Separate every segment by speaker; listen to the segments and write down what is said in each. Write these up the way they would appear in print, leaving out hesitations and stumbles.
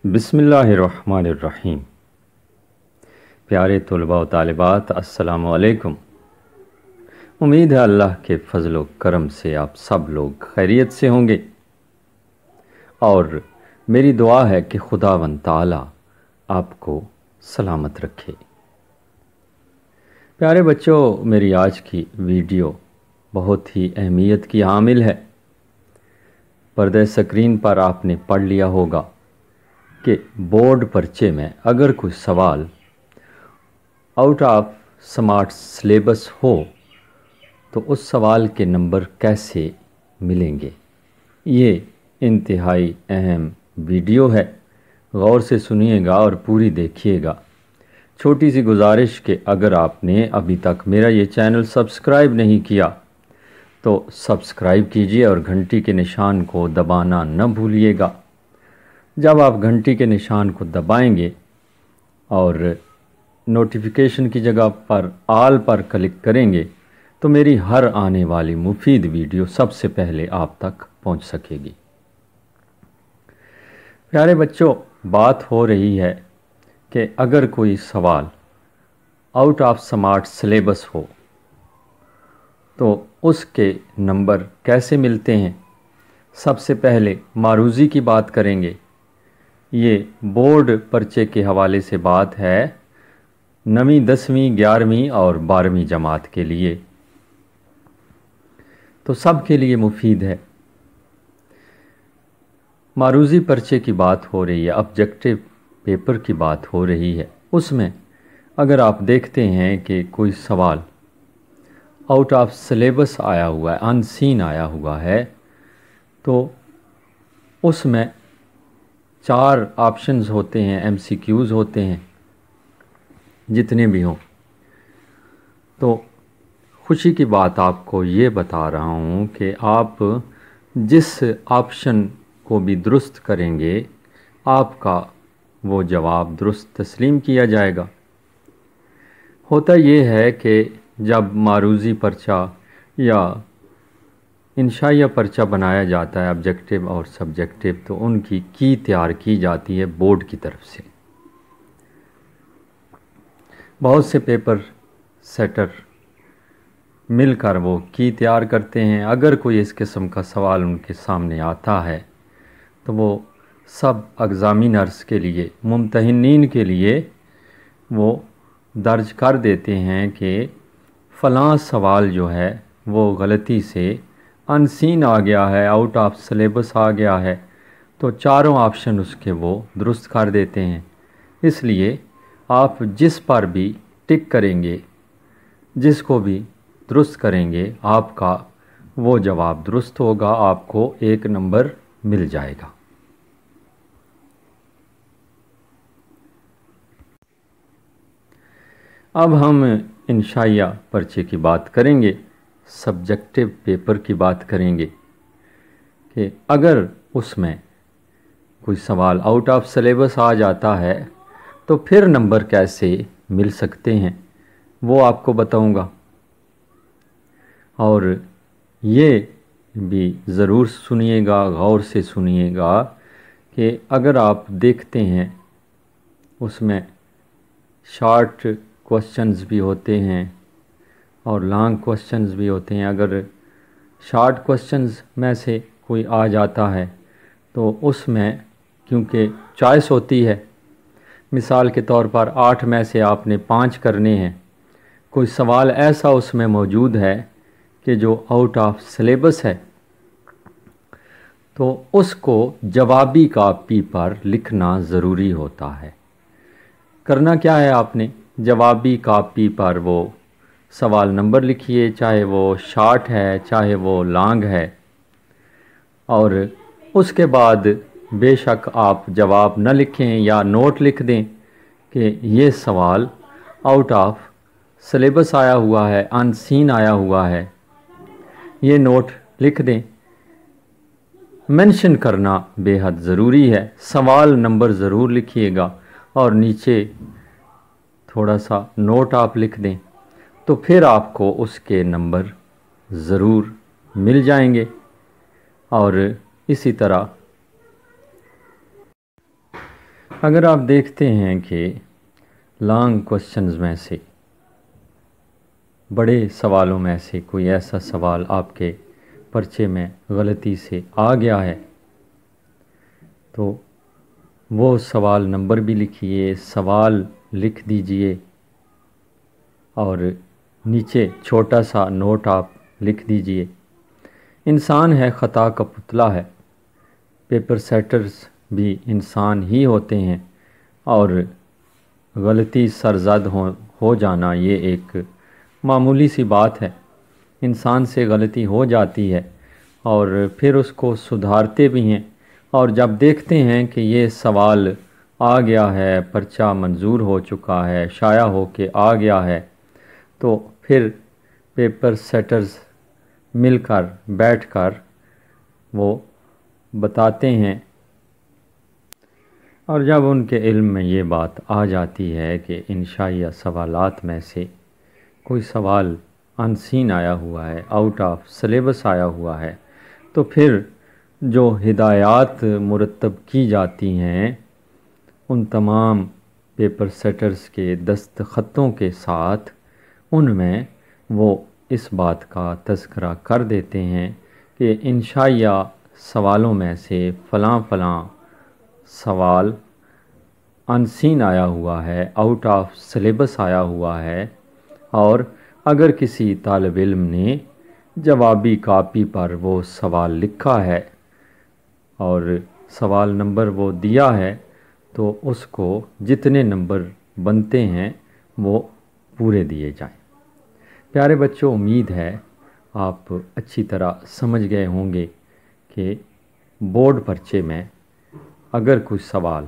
Speaker 1: بسم اللہ الرحمن الرحیم۔ پیارے طلباء و طالبات، السلام علیکم۔ امید ہے اللہ کے فضل و کرم سے آپ سب لوگ خیریت سے ہوں گے، اور میری دعا ہے کہ خداوند تعالی آپ کو سلامت رکھے۔ پیارے بچوں، میری آج کی ویڈیو بہت ہی اہمیت کی حامل ہے۔ پردہ سکرین پر آپ نے پڑھ لیا ہوگا کہ بورڈ پرچے میں اگر کوئی سوال آؤٹ آف سمارٹ سلیبس ہو تو اس سوال کے نمبر کیسے ملیں گے۔ یہ انتہائی اہم ویڈیو ہے، غور سے سنیے گا اور پوری دیکھیے گا۔ چھوٹی سی گزارش کہ اگر آپ نے ابھی تک میرا یہ چینل سبسکرائب نہیں کیا تو سبسکرائب کیجیے اور گھنٹی کے نشان کو دبانا نہ بھولیے گا۔ جب آپ گھنٹی کے نشان کو دبائیں گے اور نوٹیفیکیشن کی جگہ پر آل پر کلک کریں گے تو میری ہر آنے والی مفید ویڈیو سب سے پہلے آپ تک پہنچ سکے گی۔ پیارے بچوں، بات ہو رہی ہے کہ اگر کوئی سوال آؤٹ آف سمارٹ سلیبس ہو تو اس کے نمبر کیسے ملتے ہیں۔ سب سے پہلے معروضی کی بات کریں گے۔ یہ بورڈ پرچے کے حوالے سے بات ہے 9ویں 10ویں 11ویں اور 12ویں جماعت کے لیے، تو سب کے لیے مفید ہے۔ معروضی پرچے کی بات ہو رہی ہے، آبجیکٹیو پیپر کی بات ہو رہی ہے۔ اس میں اگر آپ دیکھتے ہیں کہ کوئی سوال آؤٹ آف سلیبس آیا ہوا ہے، ان سین آیا ہوا ہے، تو اس میں 4 آپشنز ہوتے ہیں، ایم سی کیوز ہوتے ہیں، جتنے بھی ہوں۔ تو خوشی کی بات آپ کو یہ بتا رہا ہوں کہ آپ جس آپشن کو بھی درست کریں گے آپ کا وہ جواب درست تسلیم کیا جائے گا۔ ہوتا یہ ہے کہ جب معروضی پرچہ یا انشائیہ پرچہ بنایا جاتا ہے، آبجیکٹیو اور سبجیکٹیو، تو ان کی کی تیار کی جاتی ہے بورڈ کی طرف سے۔ بہت سے پیپر سیٹر مل کر وہ کی تیار کرتے ہیں۔ اگر کوئی اس قسم کا سوال ان کے سامنے آتا ہے تو وہ سب ایگزامینرز کے لیے، ممتحنین کے لیے وہ درج کر دیتے ہیں کہ فلاں سوال جو ہے وہ غلطی سے ان سین آ گیا ہے، آؤٹ آف سلیبس آ گیا ہے، تو 4 آپشن اس کے وہ درست کر دیتے ہیں۔ اس لیے آپ جس پر بھی ٹک کریں گے، جس کو بھی درست کریں گے، آپ کا وہ جواب درست ہوگا، آپ کو 1 نمبر مل جائے گا۔ اب ہم انشائیہ پرچے کی بات کریں گے، سبجیکٹیو پیپر کی بات کریں گے کہ اگر اس میں کوئی سوال آؤٹ آف سلیبس آ جاتا ہے تو پھر نمبر کیسے مل سکتے ہیں وہ آپ کو بتاؤں گا۔ اور یہ بھی ضرور سنیے گا، غور سے سنیے گا کہ اگر آپ دیکھتے ہیں اس میں شارٹ کوسچنز بھی ہوتے ہیں اور لانگ کوسچنز بھی ہوتے ہیں۔ اگر شارٹ کوسچنز میں سے کوئی آ جاتا ہے تو اس میں کیونکہ چوائس ہوتی ہے، مثال کے طور پر 8 میں سے آپ نے 5 کرنے ہیں، کوئی سوال ایسا اس میں موجود ہے کہ جو آؤٹ آف سلیبس ہے، تو اس کو جوابی کاپی پر لکھنا ضروری ہوتا ہے۔ کرنا کیا ہے آپ نے، جوابی کاپی پر وہ سوال نمبر لکھیے، چاہے وہ شارٹ ہے چاہے وہ لانگ ہے، اور اس کے بعد بے شک آپ جواب نہ لکھیں یا نوٹ لکھ دیں کہ یہ سوال آؤٹ آف سلیبس آیا ہوا ہے، ان سین آیا ہوا ہے، یہ نوٹ لکھ دیں۔ مینشن کرنا بے حد ضروری ہے، سوال نمبر ضرور لکھیے گا اور نیچے تھوڑا سا نوٹ آپ لکھ دیں، تو پھر آپ کو اس کے نمبر ضرور مل جائیں گے۔ اور اسی طرح اگر آپ دیکھتے ہیں کہ لانگ کوسچنز میں سے بڑے سوالوں میں سے کوئی ایسا سوال آپ کے پرچے میں غلطی سے آ گیا ہے تو وہ سوال نمبر بھی لکھیے، سوال لکھ دیجئے اور نیچے چھوٹا سا نوٹ آپ لکھ دیجئے۔ انسان ہے، خطا کا پتلا ہے، پیپر سیٹرز بھی انسان ہی ہوتے ہیں اور غلطی سرزد ہو جانا یہ ایک معمولی سی بات ہے۔ انسان سے غلطی ہو جاتی ہے اور پھر اس کو سدھارتے بھی ہیں، اور جب دیکھتے ہیں کہ یہ سوال آ گیا ہے، پرچہ منظور ہو چکا ہے، شائع ہو کے آ گیا ہے، تو پھر پیپر سیٹرز مل کر بیٹھ کر وہ بتاتے ہیں، اور جب ان کے علم میں یہ بات آ جاتی ہے کہ انشائیہ سوالات میں سے کوئی سوال ان سین آیا ہوا ہے، آؤٹ آف سلیبس آیا ہوا ہے، تو پھر جو ہدایات مرتب کی جاتی ہیں ان تمام پیپر سیٹرز کے دستخطوں کے ساتھ ان میں وہ اس بات کا تذکرہ کر دیتے ہیں کہ انشائیہ سوالوں میں سے فلاں فلاں سوال ان سین آیا ہوا ہے، آؤٹ آف سلیبس آیا ہوا ہے، اور اگر کسی طالب علم نے جوابی کاپی پر وہ سوال لکھا ہے اور سوال نمبر وہ دیا ہے تو اس کو جتنے نمبر بنتے ہیں وہ پورے دیے جائیں۔ پیارے بچوں، امید ہے آپ اچھی طرح سمجھ گئے ہوں گے کہ بورڈ پرچے میں اگر کوئی سوال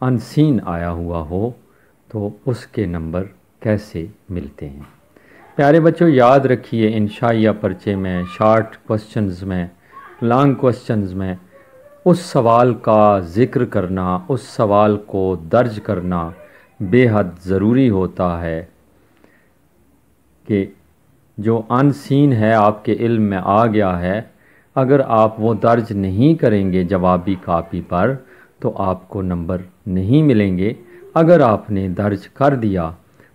Speaker 1: ان سین آیا ہوا ہو تو اس کے نمبر کیسے ملتے ہیں۔ پیارے بچوں، یاد رکھیے انشائیہ پرچے میں، شارٹ کوسچنز میں، لانگ کوسچنز میں اس سوال کا ذکر کرنا، اس سوال کو درج کرنا بے حد ضروری ہوتا ہے کہ جو ان سین ہے آپ کے علم میں آ گیا ہے، اگر آپ وہ درج نہیں کریں گے جوابی کاپی پر تو آپ کو نمبر نہیں ملیں گے۔ اگر آپ نے درج کر دیا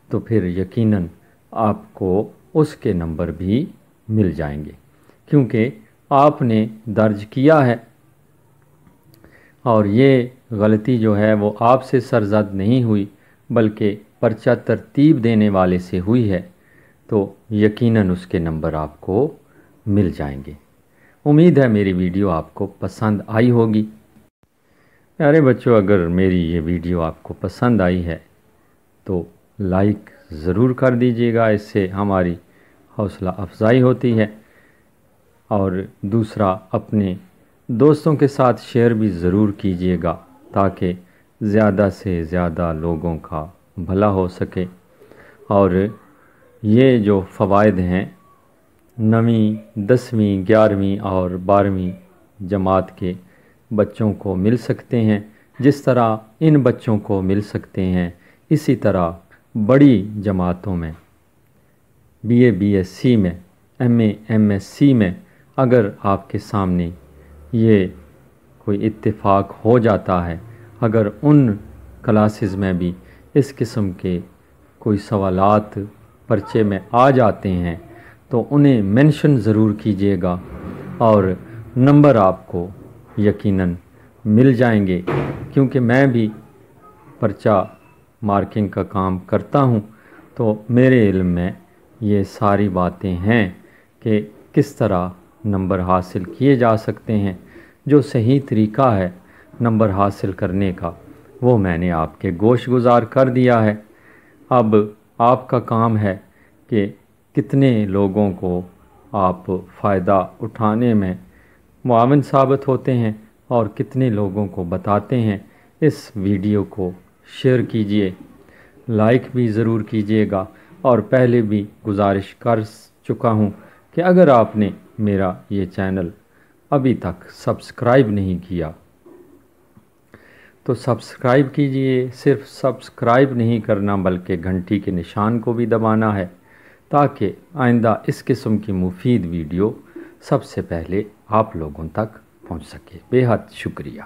Speaker 1: تو پھر یقیناً آپ کو اس کے نمبر بھی مل جائیں گے، کیونکہ آپ نے درج کیا ہے، اور یہ غلطی جو ہے وہ آپ سے سرزد نہیں ہوئی بلکہ پرچہ ترتیب دینے والے سے ہوئی ہے، تو یقیناً اس کے نمبر آپ کو مل جائیں گے۔ امید ہے میری ویڈیو آپ کو پسند آئی ہوگی۔ پیارے بچوں، اگر میری یہ ویڈیو آپ کو پسند آئی ہے تو لائک ضرور کر دیجیے گا، اس سے ہماری حوصلہ افزائی ہوتی ہے، اور دوسرا اپنے دوستوں کے ساتھ شیئر بھی ضرور کیجیے گا تاکہ زیادہ سے زیادہ لوگوں کا بھلا ہو سکے، اور یہ جو فوائد ہیں 9ویں 10ویں 11ویں اور 12ویں جماعت کے بچوں کو مل سکتے ہیں، جس طرح ان بچوں کو مل سکتے ہیں اسی طرح بڑی جماعتوں میں، B A B S C میں، M A M S C میں اگر آپ کے سامنے یہ کوئی اتفاق ہو جاتا ہے، اگر ان کلاسز میں بھی اس قسم کے کوئی سوالات پرچے میں آ جاتے ہیں تو انہیں مینشن ضرور کیجیے گا اور نمبر آپ کو یقیناً مل جائیں گے، کیونکہ میں بھی پرچہ مارکنگ کا کام کرتا ہوں تو میرے علم میں یہ ساری باتیں ہیں کہ کس طرح نمبر حاصل کیے جا سکتے ہیں۔ جو صحیح طریقہ ہے نمبر حاصل کرنے کا وہ میں نے آپ کے گوش گزار کر دیا ہے۔ اب آپ کا کام ہے کہ کتنے لوگوں کو آپ فائدہ اٹھانے میں معاون ثابت ہوتے ہیں اور کتنے لوگوں کو بتاتے ہیں۔ اس ویڈیو کو شیئر کیجئے، لائک بھی ضرور کیجئے گا، اور پہلے بھی گزارش کر چکا ہوں کہ اگر آپ نے میرا یہ چینل ابھی تک سبسکرائب نہیں کیا تو سبسکرائب کیجئے۔ صرف سبسکرائب نہیں کرنا بلکہ گھنٹی کے نشان کو بھی دبانا ہے تاکہ آئندہ اس قسم کی مفید ویڈیو سب سے پہلے آپ لوگوں تک پہنچ سکے۔ بے حد شکریہ۔